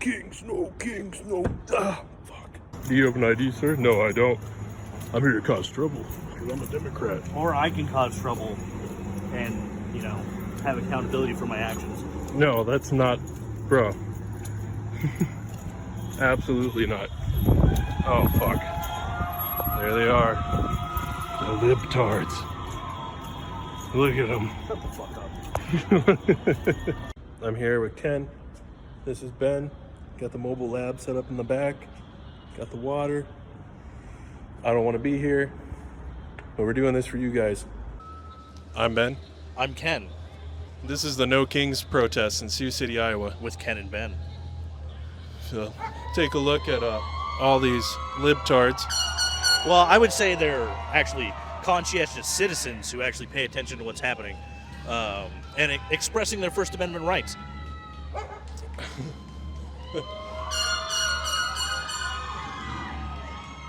kings, no kings, no... fuck. Do you have an ID, sir? No, I don't. I'm here to cause trouble, because I'm a Democrat. Or I can cause trouble and, have accountability for my actions. No, that's not... Bro. Absolutely not. Oh, fuck. There they are. The libtards. Look at them. Shut the fuck up. I'm here with Ken. This is Ben. Got the mobile lab set up in the back. Got the water. I don't want to be here, but we're doing this for you guys. I'm Ben. I'm Ken. This is the No Kings protest in Sioux City, Iowa. With Ken and Ben. So take a look at all these libtards. Well, I would say they're actually conscientious citizens who actually pay attention to what's happening and expressing their First Amendment rights.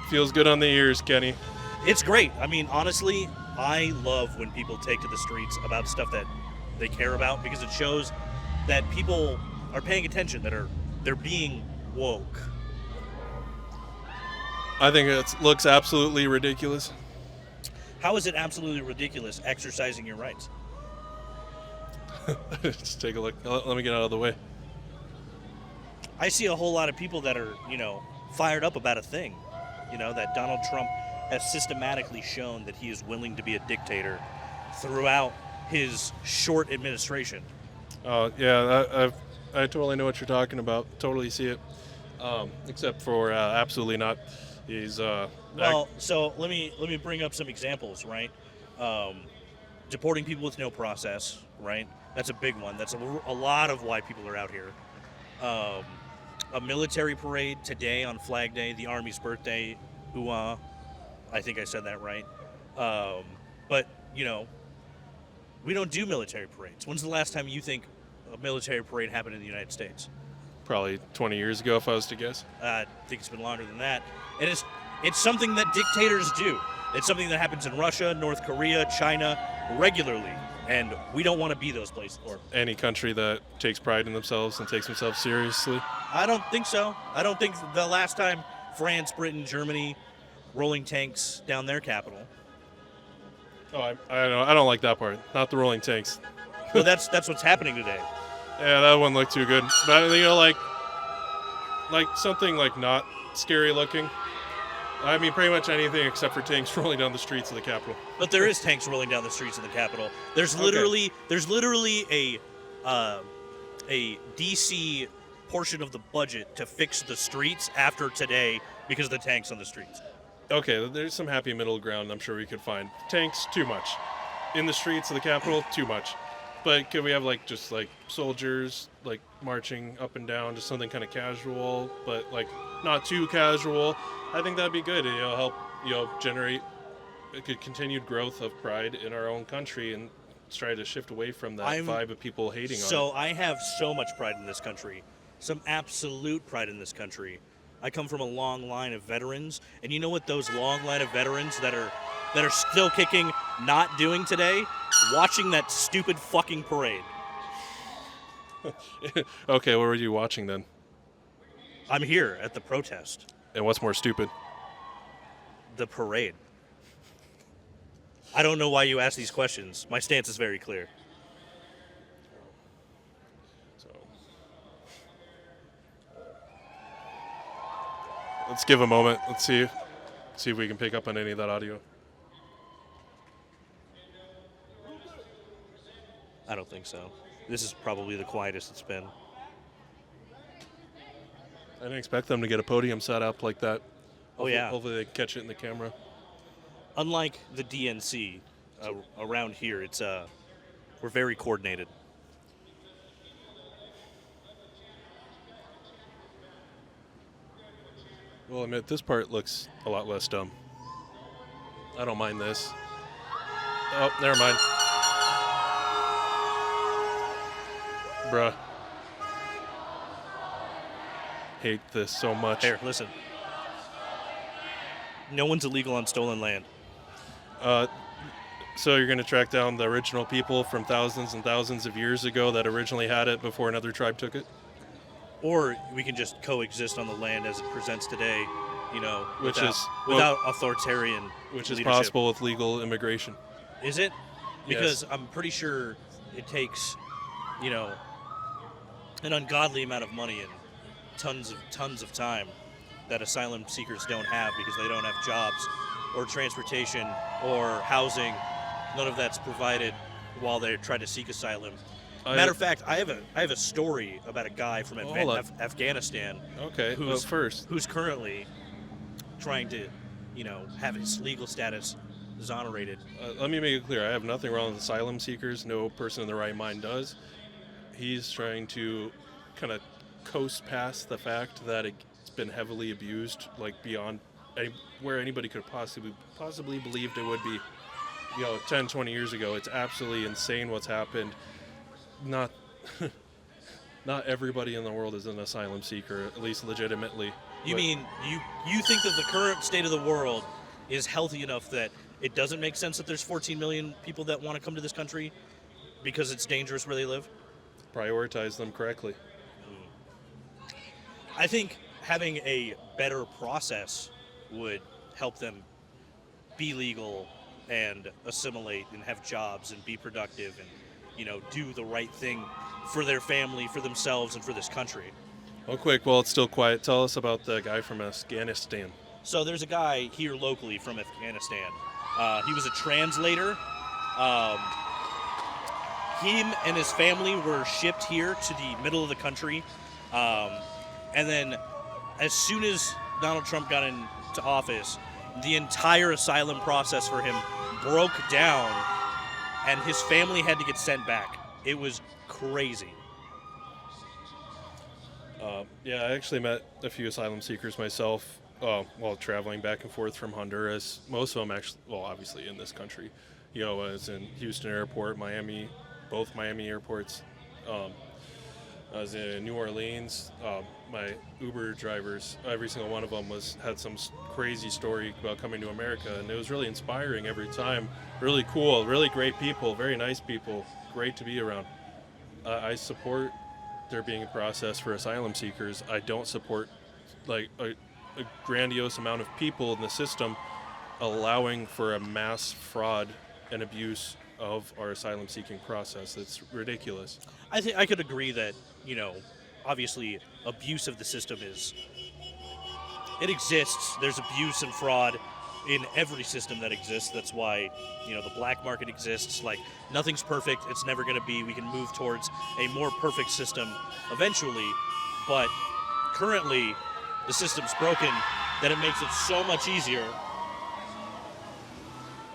Feels good on the ears, Kenny. It's great. I mean, honestly, I love when people take to the streets about stuff that they care about, because it shows that people are paying attention, that they're being woke. I think it looks absolutely ridiculous. How is it absolutely ridiculous exercising your rights? Just take a look. Let me get out of the way. I see a whole lot of people that are, fired up about a thing. That Donald Trump has systematically shown that he is willing to be a dictator throughout his short administration. Oh, yeah, I totally know what you're talking about. Totally see it. Except for absolutely not. He's so let me bring up some examples, right? Deporting people with no process, right? That's a big one. That's a lot of why people are out here. A military parade today on Flag Day, the Army's birthday. I think I said that right. But we don't do military parades. When's the last time you think a military parade happened in the United States? Probably 20 years ago, if I was to guess. I think it's been longer than that. And it's something that dictators do. It's something that happens in Russia, North Korea, China regularly. And we don't want to be those places. Or any country that takes pride in themselves and takes themselves seriously. I don't think so. I don't think the last time France, Britain, Germany rolling tanks down their capital. Oh, I don't like that part. Not the rolling tanks. Well, that's what's happening today. Yeah, that wouldn't look too good. But like something like not scary looking. I mean, pretty much anything except for tanks rolling down the streets of the Capitol. But there is tanks rolling down the streets of the Capitol. There's literally a DC portion of the budget to fix the streets after today because of the tanks on the streets. Okay, there's some happy middle ground I'm sure we could find. Tanks, too much. In the streets of the Capitol, too much. But could we have just soldiers marching up and down, just something kind of casual, but not too casual? I think that'd be good. It'll help generate a continued growth of pride in our own country and try to shift away from that vibe of people hating on it. So I have so much pride in this country, some absolute pride in this country. I come from a long line of veterans, and you know what those long line of veterans that are still kicking not doing today? Watching that stupid fucking parade. Okay, what were you watching then? I'm here at the protest. And what's more stupid? The parade. I don't know why you ask these questions. My stance is very clear. So let's give a moment. Let's see if we can pick up on any of that audio. I don't think so. This is probably the quietest it's been. I didn't expect them to get a podium set up like that. Oh, yeah. Hopefully they catch it in the camera. Unlike the DNC, around here, we're very coordinated. Well, I admit, this part looks a lot less dumb. I don't mind this. Oh, never mind. Bruh. Hate this so much. Here, listen. No one's illegal on stolen land. So you're going to track down the original people from thousands and thousands of years ago that originally had it before another tribe took it? or we can just coexist on the land as it presents today, Which without, is without authoritarian which is leadership. possible with legal immigration. Is it? Because Yes. I'm pretty sure it takes, you know, an ungodly amount of money and tons of time that asylum seekers don't have because they don't have jobs or transportation or housing. None of that's provided while they try to seek asylum. Matter of fact, I have a story about a guy from Hold on. Afghanistan Okay. Well, first, who's currently trying to, have his legal status exonerated. let me make it clear. I have nothing wrong with asylum seekers. No person in the right mind does. He's trying to kind of coast past the fact that it's been heavily abused, like beyond where anybody could possibly believed it would be. 10, 20 years ago. It's absolutely insane what's happened. Not not everybody in the world is an asylum seeker, at least legitimately. You mean you think that the current state of the world is healthy enough that it doesn't make sense that there's 14 million people that want to come to this country because it's dangerous where they live? Prioritize them correctly. I think having a better process would help them be legal and assimilate and have jobs and be productive and do the right thing for their family, for themselves, and for this country. Well, quick, while it's still quiet, tell us about the guy from Afghanistan. So there's a guy here locally from Afghanistan. He was a translator. Him and his family were shipped here to the middle of the country. And then as soon as Donald Trump got into office, the entire asylum process for him broke down and his family had to get sent back. It was crazy. Yeah, I actually met a few asylum seekers myself while traveling back and forth from Honduras. Most of them actually, well, obviously in this country. I was in Houston Airport, Miami, both Miami airports. I was in New Orleans. My Uber drivers, every single one of them had some crazy story about coming to America, and it was really inspiring every time. Really cool, really great people, very nice people, great to be around. I support there being a process for asylum seekers. I don't support like a grandiose amount of people in the system allowing for a mass fraud and abuse of our asylum seeking process. It's ridiculous. I think I could agree that, obviously abuse of the system it exists. There's abuse and fraud in every system that exists. That's why, the black market exists. Like, nothing's perfect. It's never going to be. We can move towards a more perfect system eventually. But currently, the system's broken that it makes it so much easier.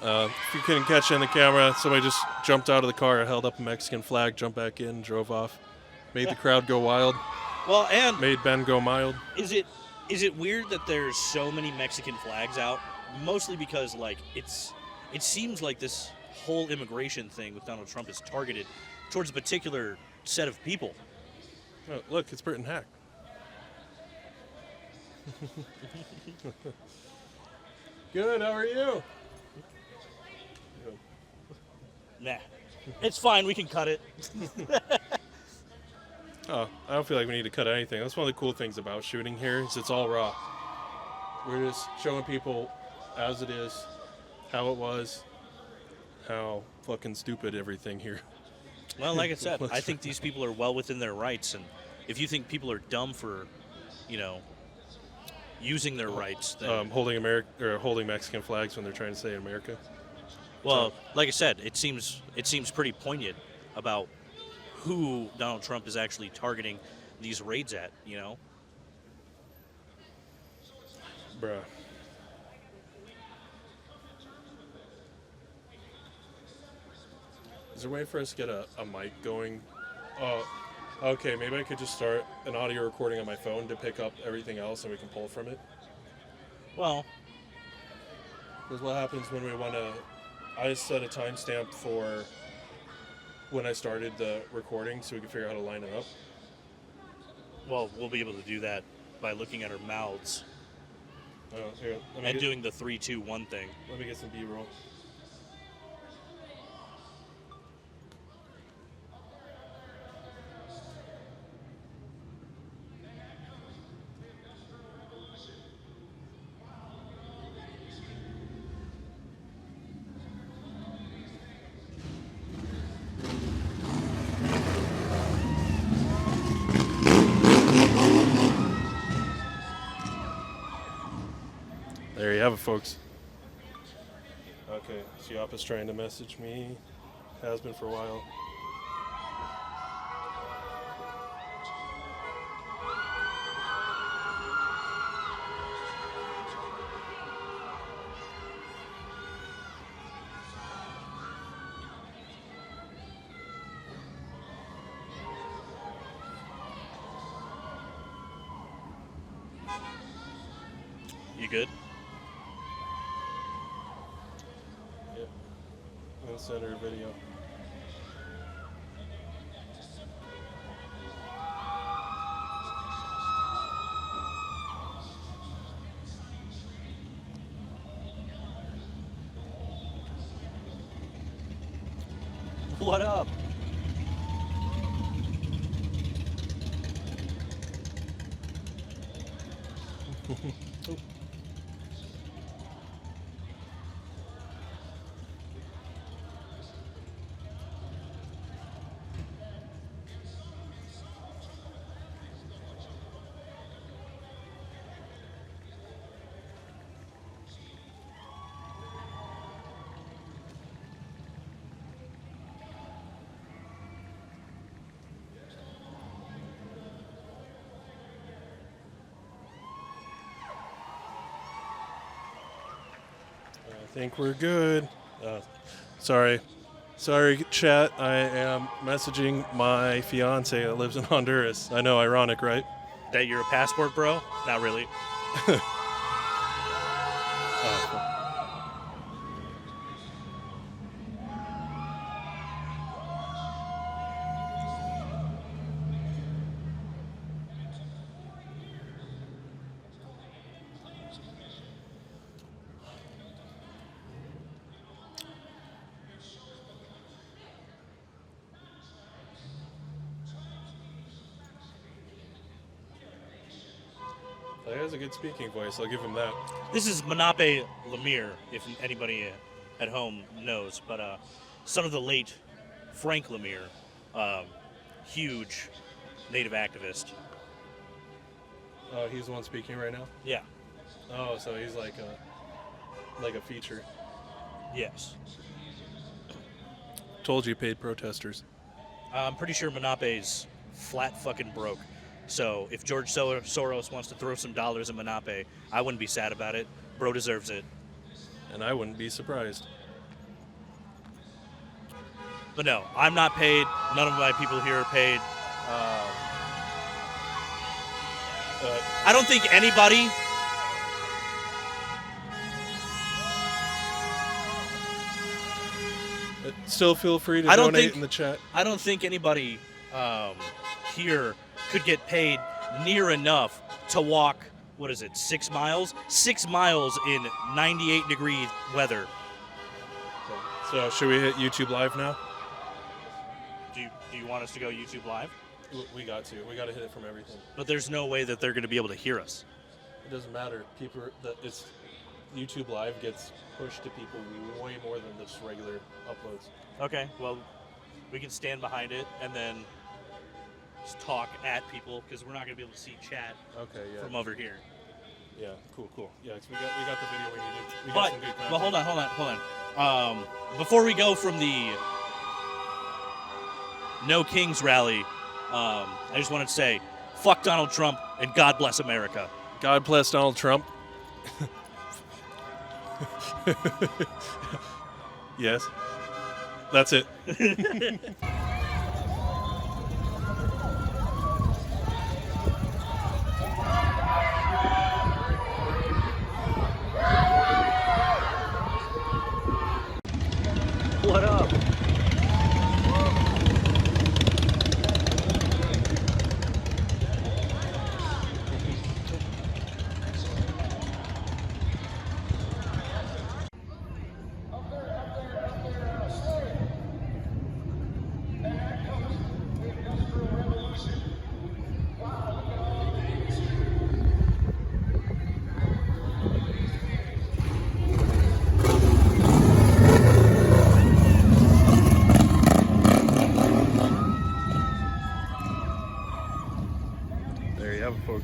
If you couldn't catch it in the camera, somebody just jumped out of the car, held up a Mexican flag, jumped back in, drove off. Made the crowd go wild. Well, and Made Ben go mild. is it weird that there's so many Mexican flags out? Mostly because, it seems like this whole immigration thing with Donald Trump is targeted towards a particular set of people. Oh, look, it's Burton Hack. Good, how are you? Nah, it's fine. We can cut it. Oh, I don't feel like we need to cut anything. That's one of the cool things about shooting here is it's all raw. We're just showing people as it is, how it was, how fucking stupid everything here. Well, like I said, I think these people are well within their rights, and if you think people are dumb for, using their rights, then holding Mexican flags when they're trying to stay in America. well, like I said, it seems pretty poignant about who Donald Trump is actually targeting these raids at. Bruh. Is there a way for us to get a mic going? Oh, okay, maybe I could just start an audio recording on my phone to pick up everything else and we can pull from it. Well, Because what happens when we want to... I set a timestamp for when I started the recording so we can figure out how to line it up. we'll be able to do that by looking at our mouths Oh, here, and doing the 3, 2, 1 thing. Let me get some B-roll. There you have it, folks. Okay, Siapa's trying to message me. Has been for a while. You good? Yep. I'm gonna send her a video. What up? I think we're good. Sorry, chat. I am messaging my fiance that lives in Honduras. I know, ironic, right? That you're a passport bro? Not really. He has a good speaking voice. I'll give him that. This is Menape Lemire, if anybody at home knows, but son of the late Frank Lemire, huge Native activist. Oh, he's the one speaking right now? Yeah. Oh, so he's like a feature. Yes. Told you, paid protesters. I'm pretty sure Menape's flat fucking broke. So if George Soros wants to throw some dollars at Menape, I wouldn't be sad about it. Bro deserves it. And I wouldn't be surprised. But no, I'm not paid. None of my people here are paid. I don't think anybody... Still feel free to donate in the chat. I don't think anybody here could get paid near enough to walk, 6 miles? 6 miles in 98-degree weather. So should we hit YouTube Live now? Do you want us to go YouTube Live? We got to. We got to hit it from everything. But there's no way that they're going to be able to hear us. It doesn't matter. It's YouTube Live gets pushed to people way more than just regular uploads. Okay, well, we can stand behind it and then just talk at people because we're not going to be able to see chat from over here. Yeah, cool. Yeah, we got the video we needed. We got But some good content. hold on. Before we go from the No Kings rally, I just wanted to say, fuck Donald Trump and God bless America. God bless Donald Trump. Yes. That's it. What up? There you have it, folks.